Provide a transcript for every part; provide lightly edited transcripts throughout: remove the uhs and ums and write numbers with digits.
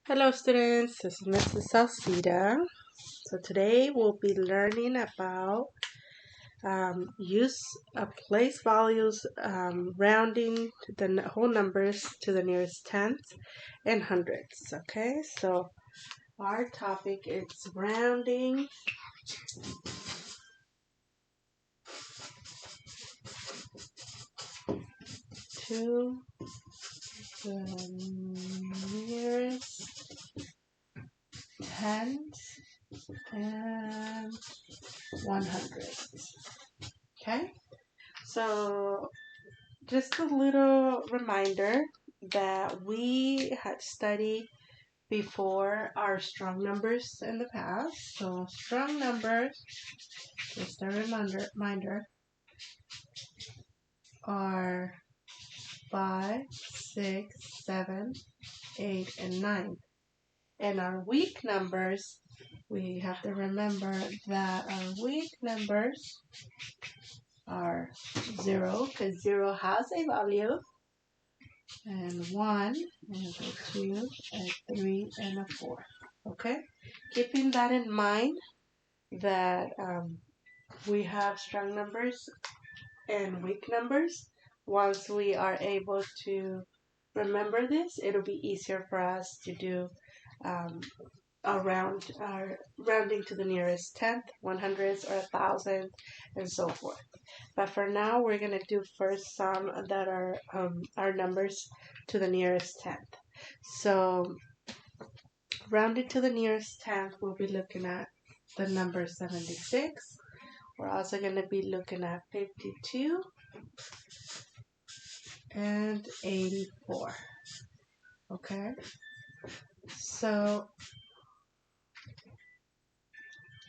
Hello students, this is Mrs. Salcida. So today we'll be learning about use of place values, rounding the whole numbers to the nearest tenth and hundredths. Okay, so our topic is rounding to the nearest tenth and 100th. Okay, so just a little reminder that we had studied before our strong numbers in the past. So strong numbers, just a reminder, are 5, 6, 7, 8, and 9. And our weak numbers, we have to remember that our weak numbers are 0, because 0 has a value, and 1, and a 2, a 3, and a 4. Okay? Keeping that in mind that we have strong numbers and weak numbers. Once we are able to remember this, it'll be easier for us to do um, around our rounding to the nearest tenth, 100th, or 1,000, and so forth. But for now, we're going to do first some that are our numbers to the nearest tenth. So, rounded to the nearest tenth, we'll be looking at the number 76. We're also going to be looking at 52 and 84. Okay, so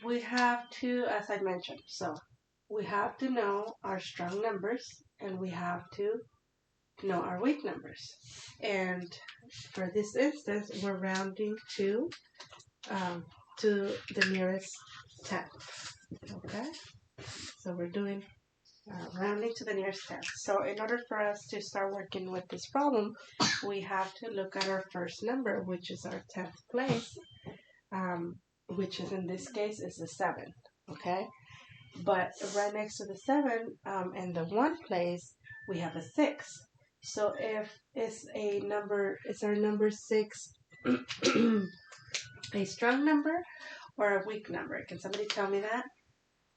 we have to, as I mentioned, so we have to know our strong numbers and we have to know our weak numbers. And for this instance, we're rounding um, to the nearest tenth. Okay, so we're doing rounding to the nearest tenth. So in order for us to start working with this problem, we have to look at our first number, which is our 10th place, which is in this case is the 7. Okay, but right next to the 7 in the 1 place, we have a 6. So if it's our number 6 a strong number or a weak number? Can somebody tell me that?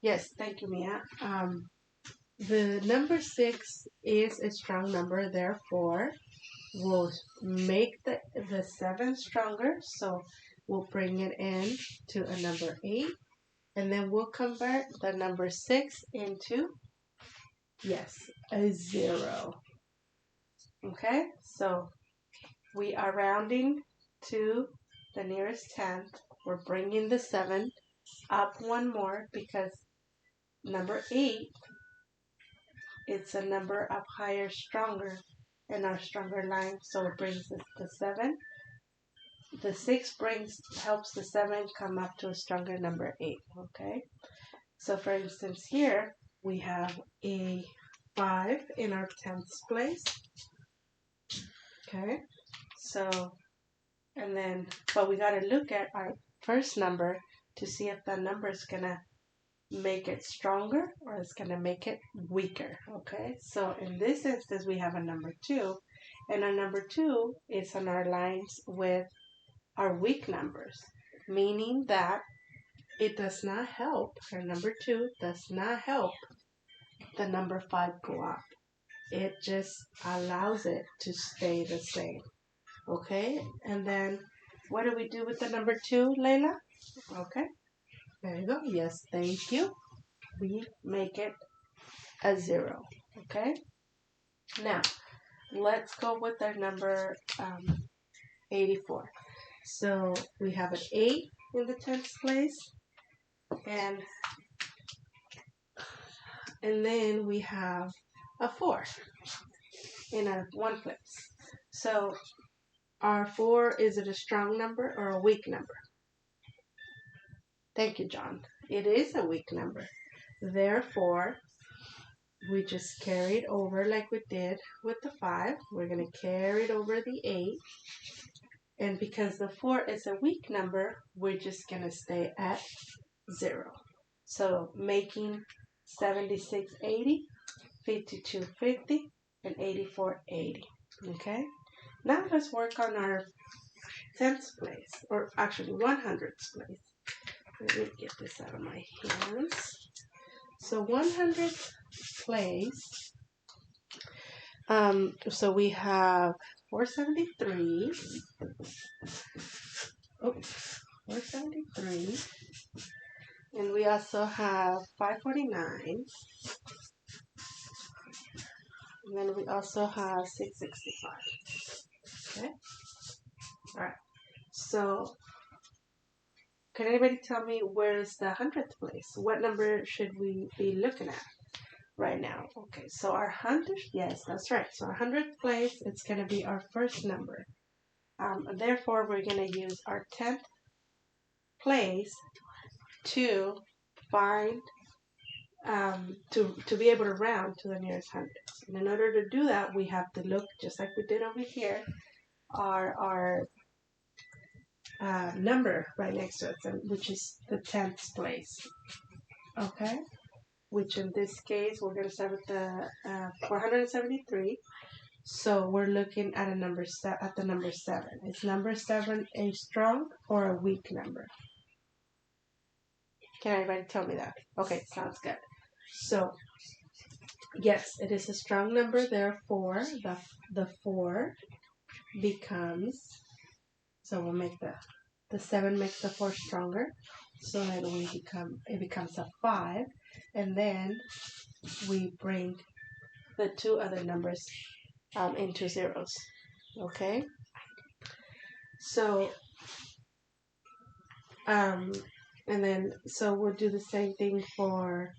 Yes, thank you, Mia. The number 6 is a strong number, therefore we'll make the 7 stronger, so we'll bring it in to a number 8, and then we'll convert the number 6 into, yes, a 0. Okay, so we are rounding to the nearest tenth. We're bringing the 7 up one more because number 8, it's a number up higher, stronger in our stronger line, so it brings us the 7. The 6 helps the 7 come up to a stronger number 8. Okay, so for instance here we have a 5 in our 10th place. Okay, so and then but we got to look at our first number to see if the number is gonna make it stronger or it's gonna make it weaker. Okay, so in this instance we have a number 2, and our number 2 is on our lines with our weak numbers, meaning that it does not help, our number 2 does not help the number 5 go up. It just allows it to stay the same. Okay, and then what do we do with the number 2, Layla? Okay, there you go. Yes, thank you. We make it a 0. Okay, now let's go with our number 84. So we have an 8 in the 10th place, and then we have a 4 in our 1 place. So our 4, is it a strong number or a weak number? Thank you, John. It is a weak number. Therefore, we just carry it over like we did with the 5. We're going to carry it over the 8. And because the 4 is a weak number, we're just going to stay at 0. So making 7680, 5250, and 8480. Okay? Now let's work on our 10th place, or actually 100th place. Let me get this out of my hands. So 100th place, so we have 473, 473, and we also have 549, and then we also have 665. Okay? Alright. So can anybody tell me where's the 100th place? What number should we be looking at right now? Okay, so our 100th, yes, that's right. So our 100th place, it's going to be our first number. Therefore, we're going to use our 10th place to find, to be able to round to the nearest hundreds. And in order to do that, we have to look, just like we did over here, our number right next to it, which is the 10th place. Okay? Which in this case, we're going to start with the 473. So we're looking at the number 7. Is number 7 a strong or a weak number? Can anybody tell me that? Okay, sounds good. So yes, it is a strong number. Therefore, the 4 becomes. So we'll make the 7 makes the 4 stronger. So then it becomes a 5, and then we bring the 2 other numbers into zeros. Okay. So and then so we'll do the same thing for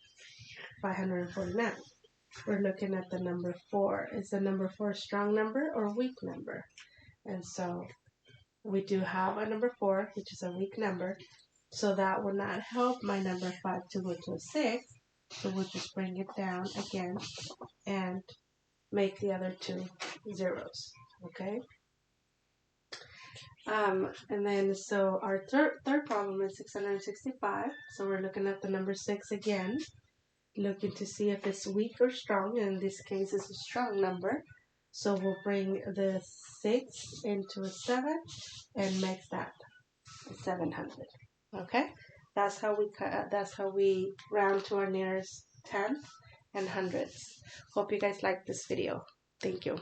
549. We're looking at the number 4. Is the number 4 a strong number or a weak number? And so we do have a number 4, which is a weak number. So that will not help my number 5 to go to a 6. So we'll just bring it down again and make the other 2 zeros. Okay. And then so our third problem is 665. So we're looking at the number 6 again, looking to see if it's weak or strong. And in this case, it's a strong number. So we'll bring the 6 into a 7 and make that 700. Okay, that's how we round to our nearest tenth and hundredths. Hope you guys like this video. Thank you.